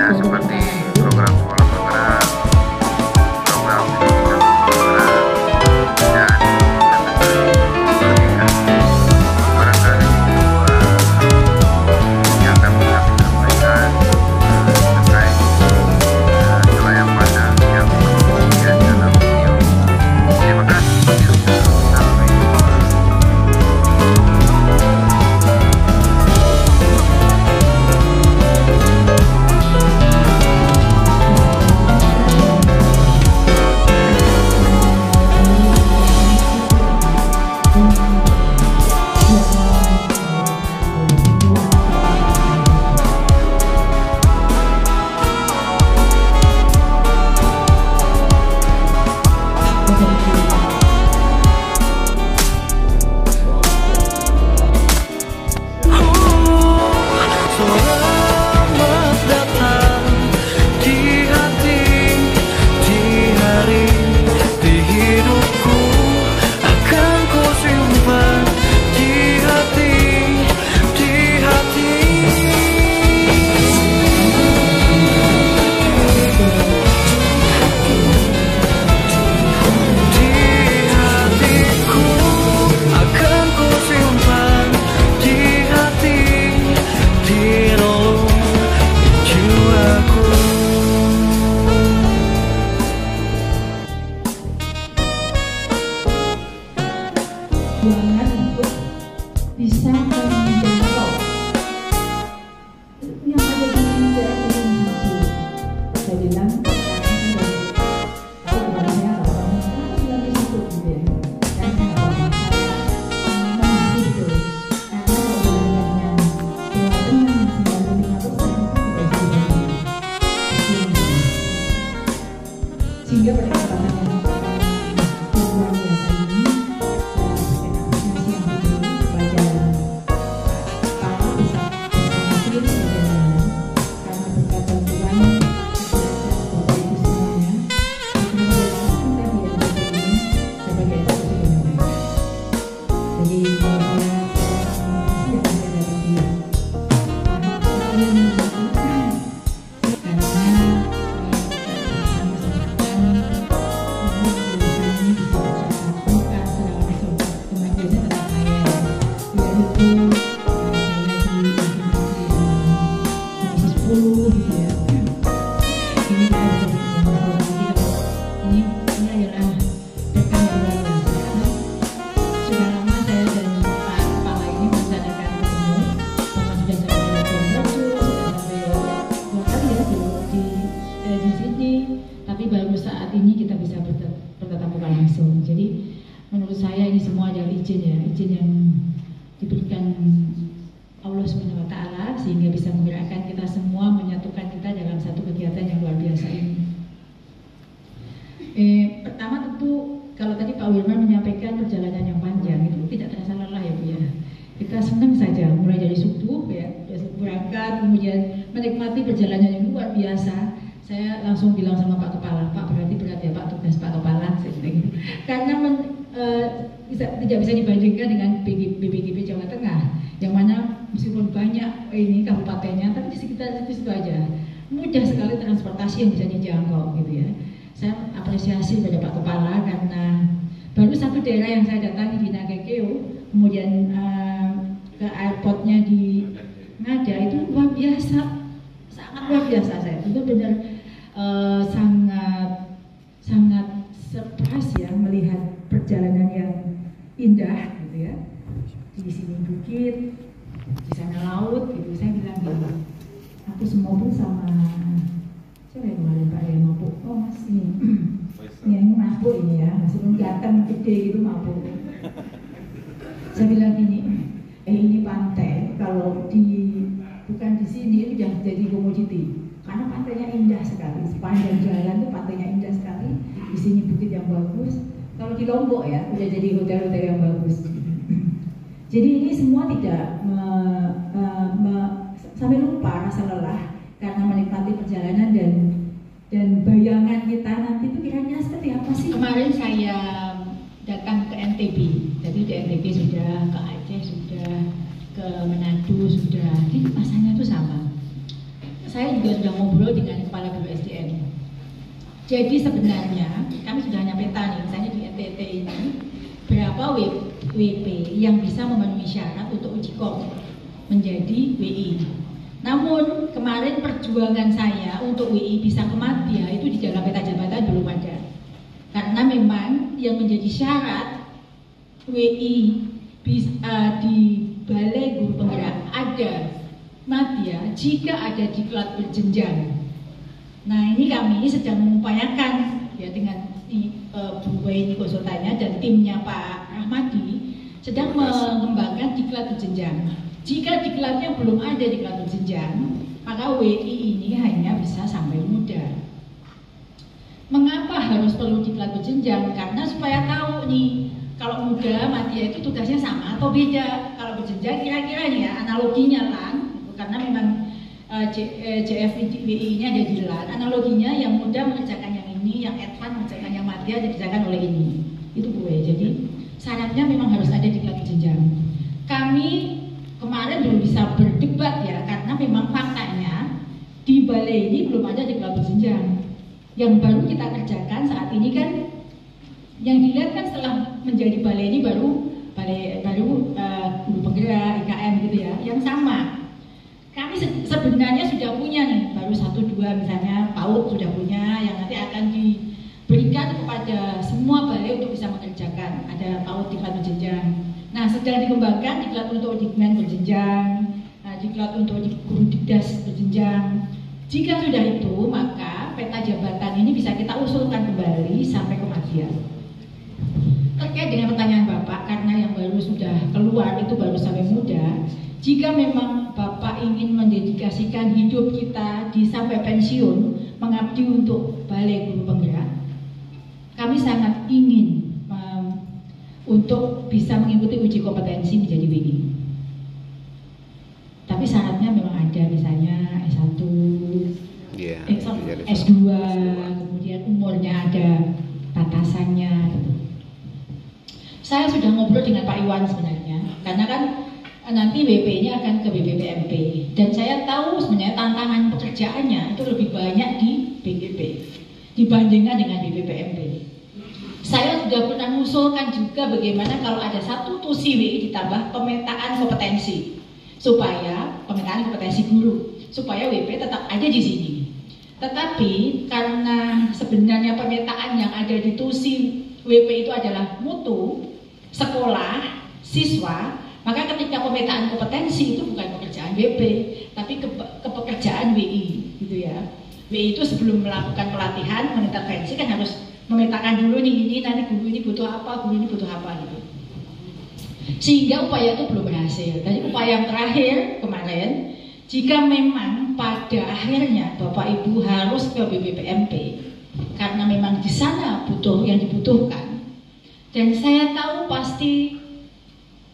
ya seperti program sekolah bergerak, program pendidikan bergerak, dan sebagainya. Barangkali yang kami sampaikan terkait celah yang mana yang kemudian dalam video. Terima kasih. Sampai jumpa. Perjuangan untuk bisa menjangkau yang ada di daerah organisasi. Saya bilang tahu kepada saya kalau bilang di situ gitu ya, dan saya masih itu karena kalau dengan Jawa Tengah 95% tidak bisa sehingga pada kesempatan yang luar biasa ini langsung. Jadi menurut saya ini semua adalah izin ya, izin yang diberikan Allah SWT sehingga bisa menggerakkan kita semua, menyatukan kita dalam satu kegiatan yang luar biasa ini. Pertama tentu kalau tadi Pak Wilman menyampaikan perjalanan yang panjang itu tidak terasa lelah ya Bu ya. Kita senang saja mulai dari subuh ya, berangkat kemudian menikmati perjalanan yang luar biasa. Saya langsung bilang sama Pak Kepala, Pak berarti berat ya Pak tugas Pak Kepala, karena tidak bisa dibandingkan dengan BPKB Jawa Tengah, yang mana meskipun banyak ini kabupatennya, tapi di sekitar itu aja mudah sekali transportasi yang bisa dijangkau gitu ya. Saya apresiasi pada Pak Kepala karena baru satu daerah yang saya datangi di Nagekeo, kemudian ke airportnya di Ngada itu luar biasa, sangat luar biasa. Saya itu benar sangat surprise ya melihat perjalanan yang indah gitu ya. Di sini bukit, di sana laut gitu. Saya bilang gitu, aku semobil sama siapa yang kemarin Pak yang mabuk? Oh Mas ini, ini mabuk ini ya, meskipun ganteng gede gitu mabuk. Saya bilang ini pantai kalau bukan di sini itu sudah jadi komoditi. Karena pantainya indah sekali, sepanjang jalan itu pantainya indah sekali. Di sini bukit yang bagus. Kalau di Lombok ya, udah jadi hotel-hotel yang bagus. Jadi ini semua tidak sampai lupa rasa lelah karena menikmati perjalanan dan bayangan kita nanti itu kiranya seperti apa sih? Kemarin saya datang ke NTB, jadi di NTB sudah, ke Aceh sudah, ke Manado sudah, jadi rasanya itu sama saya juga sudah ngobrol dengan Kepala Biro SDM. Jadi sebenarnya kami sudah hanya peta nih, misalnya di NTT ini berapa WP yang bisa memenuhi syarat untuk uji kom menjadi WI. Namun kemarin perjuangan saya untuk WI bisa ke Madya itu di dalam peta jabatan belum ada. Karena memang yang menjadi syarat WI di Balai Guru Penggerak ada Madya jika ada diklat berjenjang. Nah ini kami sedang mengupayakan ya dengan Bu Waini konsultannya dan timnya Pak Rahmadi sedang mengembangkan diklat berjenjang. Jika diklatnya belum ada diklat berjenjang, maka WI ini hanya bisa sampai muda. Mengapa harus perlu diklat berjenjang? Karena supaya tahu nih kalau muda Madya itu tugasnya sama atau beda. Kalau berjenjang kira-kira nih ya analoginya kan, karena memang JFWI ini ada di LAN, analoginya yang muda mengerjakan yang ini, yang advance mengerjakan yang Madya dikerjakan oleh ini. Itu gue. Jadi syaratnya memang harus ada diklat berjenjang. Kami kemarin belum bisa berdebat ya, karena memang faktanya di balai ini belum ada diklat berjenjang. Yang baru kita kerjakan saat ini kan, yang dilihat kan setelah menjadi balai ini baru guru penggerak, IKM gitu ya, yang sama. Kami sebenarnya sudah punya nih, baru 1-2 misalnya PAUD sudah punya, yang nanti akan diberikan kepada semua balai untuk bisa mengerjakan. Ada PAUD diklat berjenjang. Nah sedang dikembangkan diklat untuk dikmen berjenjang, diklat untuk guru dikdas berjenjang. Jika sudah itu, maka peta jabatan ini bisa kita usulkan kembali sampai ke Madya. Terkait dengan pertanyaan Bapak, karena yang baru sudah keluar itu baru sampai muda, jika memang Bapak ingin mendedikasikan hidup kita di sampai pensiun, mengabdi untuk Balai Guru Penggerak, kami sangat ingin untuk bisa mengikuti uji kompetensi menjadi WI. Tapi syaratnya memang ada, misalnya S1, S2, kemudian umurnya ada batasannya. Saya sudah ngobrol dengan Pak Iwan sebenarnya, karena kan nanti WP-nya akan ke BPPMP, dan saya tahu sebenarnya tantangan pekerjaannya itu lebih banyak di BPP dibandingkan dengan BPPMP. Saya sudah pernah mengusulkan juga bagaimana kalau ada satu tusi WI ditambah pemetaan kompetensi, supaya pemetaan kompetensi guru, supaya WP tetap ada di sini. Tetapi karena sebenarnya pemetaan yang ada di tusi WP itu adalah mutu, sekolah, siswa, maka ketika pemetaan kompetensi itu bukan pekerjaan WP, tapi kepekerjaan WI, gitu ya. WI itu sebelum melakukan pelatihan, mengintervensi kan harus memetakan dulu nih, ini nanti guru ini butuh apa, guru ini butuh apa gitu. Sehingga upaya itu belum berhasil. Jadi upaya yang terakhir kemarin, jika memang pada akhirnya Bapak Ibu harus ke BPPMP, karena memang di sana butuh yang dibutuhkan, dan saya tahu pasti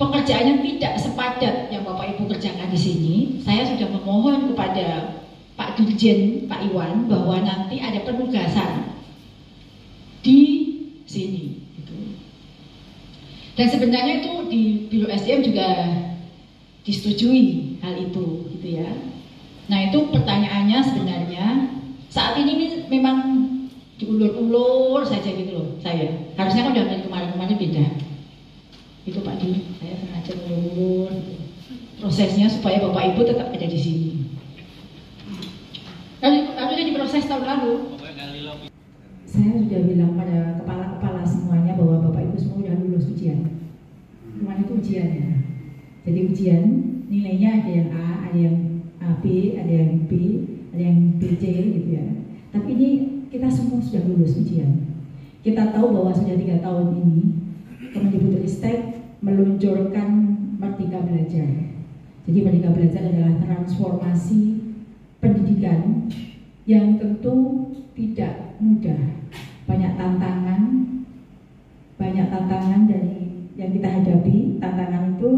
pekerjaannya tidak sepadat yang Bapak Ibu kerjakan di sini. Saya sudah memohon kepada Pak Dirjen, Pak Iwan, bahwa nanti ada penugasan di sini. Gitu. Dan sebenarnya itu di Biro SDM juga disetujui hal itu, gitu ya. Nah itu pertanyaannya sebenarnya saat ini memang diulur-ulur saja gitu loh. Saya harusnya kan udah dari kemarin-kemarin beda. Itu Pak Di, saya sengaja ngulur prosesnya supaya Bapak Ibu tetap ada di sini. Harusnya diproses tahun lalu. Saya sudah bilang pada kepala-kepala semuanya bahwa Bapak Ibu semua sudah lulus ujian. Cuma itu ujian ya. Jadi ujian nilainya ada yang A, ada yang B, ada yang B, ada yang BC gitu ya. Tapi ini kita semua sudah lulus ujian. Kita tahu bahwa sudah 3 tahun ini Kemendikbudristek meluncurkan Merdeka Belajar. Jadi Merdeka Belajar adalah transformasi pendidikan yang tentu tidak mudah. Banyak tantangan dari yang kita hadapi. Tantangan itu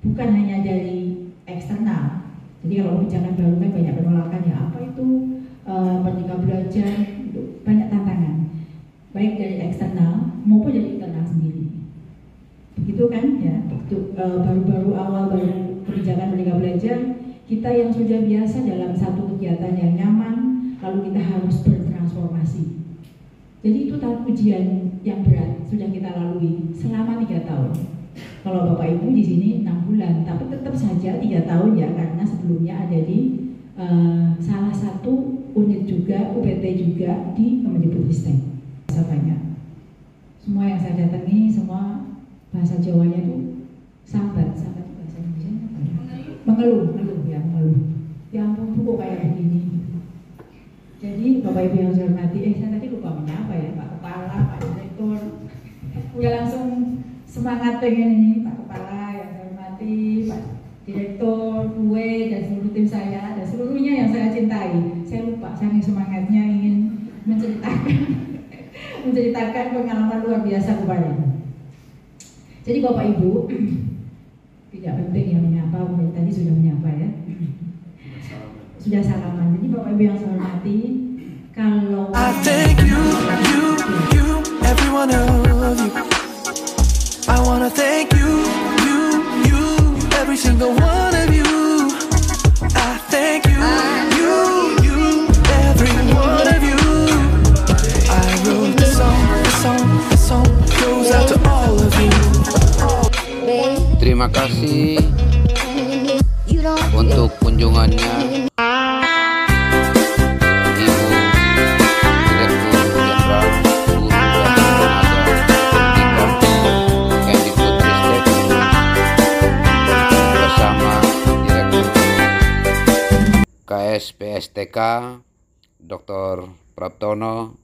bukan hanya dari eksternal. Jadi kalau kebijakan baru kan banyak penolakan ya, apa itu Merdeka Belajar, itu banyak tantangan, baik dari eksternal maupun dari internal sendiri. Begitu kan ya, baru-baru awal baru kebijakan Merdeka Belajar, Kita yang sudah biasa dalam satu kegiatan yang nyaman, lalu kita harus bertransformasi. Jadi itu ujian yang berat sudah kita lalui selama 3 tahun. Kalau Bapak Ibu di sini 6 bulan, tapi tetap saja 3 tahun ya, karena sebelumnya ada di salah satu unit juga, UPT juga di Kemendikbudristek. Bahasa banyak. Semua yang saya datangi, semua bahasa Jawanya itu sambat bahasa Indonesia apa ya? Mengeluh. Ya ampun Bu, kok kayak begini. Jadi Bapak Ibu yang saya hormati, saya tadi lupa menyapa ya, Pak Kepala, Pak Direktur. Ya langsung semangat pengen ini, Pak Kepala yang saya hormati, Pak Direktur, gue dan seluruh tim saya dan seluruhnya yang saya cintai. Saya lupa, saking semangatnya ingin menceritakan pengalaman luar biasa kepada. Jadi Bapak Ibu, tidak penting yang menyapa, tadi sudah menyapa ya. Sudah salaman. Jadi Bapak Ibu yang saya hormati, kalau I thank you, every one of you. I wanna thank you, every single one of you. I thank you, every one of you. I wrote the song goes out to all of you. Terima kasih untuk kunjungannya Ibu Direktur Jenderal Guru dan Tenaga Pendidikan Kemdikbudristek bersama Direktur KSPSTK Dr. Praptono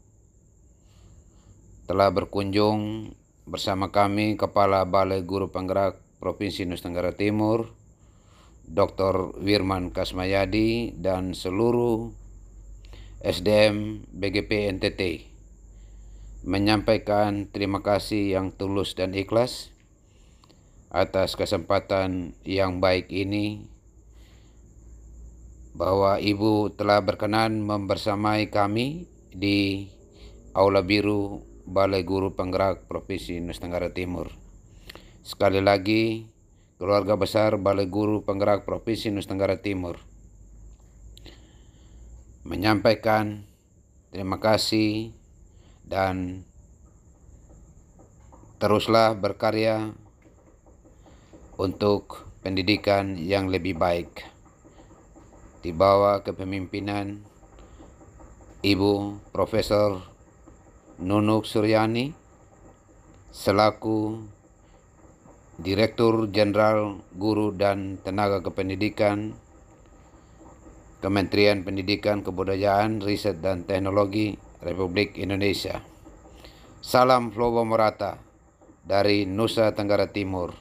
telah berkunjung bersama kami Kepala Balai Guru Penggerak Provinsi Nusa Tenggara Timur, Dr. Wirman Kasmayadi, dan seluruh SDM BGP NTT menyampaikan terima kasih yang tulus dan ikhlas atas kesempatan yang baik ini, bahwa Ibu telah berkenan membersamai kami di Aula Biru Balai Guru Penggerak Provinsi Nusa Tenggara Timur. Sekali lagi, keluarga besar Balai Guru Penggerak Provinsi Nusa Tenggara Timur menyampaikan terima kasih dan teruslah berkarya untuk pendidikan yang lebih baik di bawah kepemimpinan Ibu Profesor Nunuk Suryani selaku Direktur Jenderal Guru dan Tenaga Kependidikan Kementerian Pendidikan, Kebudayaan, Riset dan Teknologi Republik Indonesia. Salam Flobo Morata dari Nusa Tenggara Timur.